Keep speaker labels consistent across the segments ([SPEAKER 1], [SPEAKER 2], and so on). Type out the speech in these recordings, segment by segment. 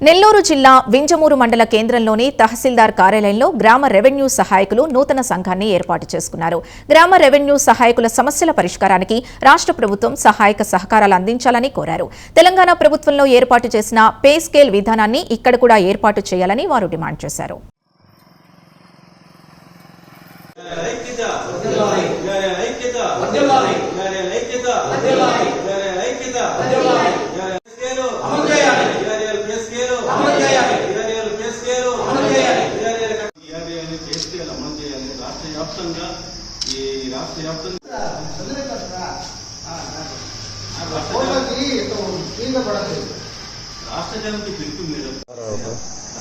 [SPEAKER 1] నెల్లూరు జిల్లా వింజమూరు మండల కేంద్రంలోని తహసీల్దార్ కార్యాలయంలో గ్రామ రెవెన్యూ సహాయకులు నూతన సంఘాన్ని ఏర్పాటు చేసుకున్నారు. గ్రామ రెవెన్యూ సహాయకుల సమస్యల పరిష్కారానికి రాష్ట్ర ప్రభుత్వం సహాయక సహకారాలు అందించాలని కోరారు. తెలంగాణ ప్రభుత్వంలో ఏర్పాటు చేసిన పే స్కేల్ విధానాన్ని ఇక్కడ కూడా ఏర్పాటు చేయాలని వారు డిమాండ్ చేశారు.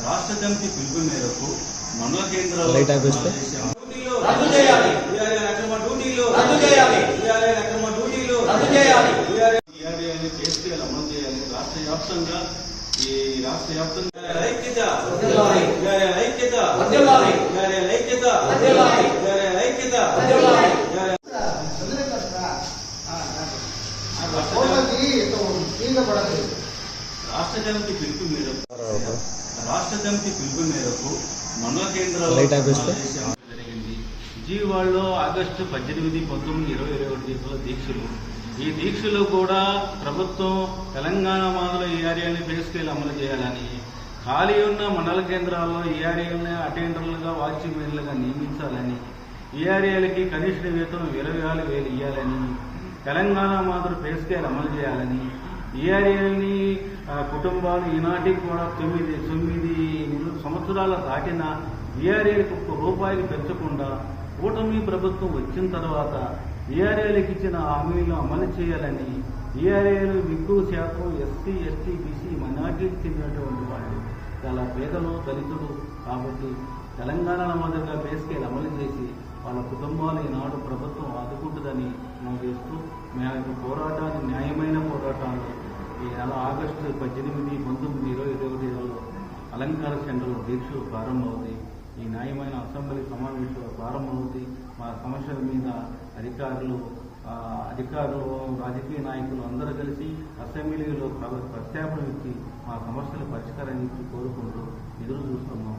[SPEAKER 2] రాష్ట్ర సమితి పిలుపు మేరకు మండల కేంద్రాల్లో రాష్ట్ర వ్యాప్తంగా రాష్ట్ర సమితి పిలుపు మేరకు మండల కేంద్రాల్లో జరిగింది. విజయవాడలో ఆగస్టు 18, 19, 20, 21 దీక్షలు. ఈ దీక్షలు కూడా ప్రభుత్వం తెలంగాణ మాదిరిలో ఏఆర్ఏని పే స్కేల్ అమలు చేయాలని, ఖాళీ ఉన్న మండల కేంద్రాల్లో ఏఆర్ఏలని అటెండర్లుగా వాచ్మెన్లుగా నియమించాలని, ఏఆర్ఏలకి కనిష్ట వేతనం 24,000 ఇవ్వాలని, తెలంగాణ మాదిరి పే స్కేల్ అమలు చేయాలని, ఏఆర్ఏని కుటుంబాలు ఈనాటికి కూడా 9 సంవత్సరాల దాటిన ఏఆర్ఏలకు ₹1 పెంచకుండా కూటమి ప్రభుత్వం వచ్చిన తర్వాత ఏఆర్ఏలకు ఇచ్చిన హామీలు అమలు చేయాలని, ఏఆర్ఏలు ఎక్కువ శాతం ఎస్సీ, ఎస్టీ, బీసీ మైనార్టీకి చెందినటువంటి వాళ్ళు, చాలా పేదలు, దళితులు కాబట్టి తెలంగాణ మాదిరిగా పే స్కేల్ అమలు చేసి వాళ్ళ కుటుంబాలు ఈనాడు ప్రభుత్వం ఆదుకుంటుందని మనం చేస్తూ మేము పోరాటాన్ని, న్యాయమైన పోరాటాన్ని ఈ నెల ఆగస్టు 18, 19, 20, అలంకార సెంటర్లో దీక్షలు ప్రారంభమవుతాయి. ఈ న్యాయమైన అసెంబ్లీ సమావేశాలు ప్రారంభమవుతాయి. మా సమస్యల మీద అధికారులు, రాజకీయ నాయకులు అందరూ కలిసి అసెంబ్లీలో ప్రస్తావన ఇచ్చి మా సమస్యల పరిష్కారాన్ని కోరుకుంటూ ఎదురు చూస్తున్నాం.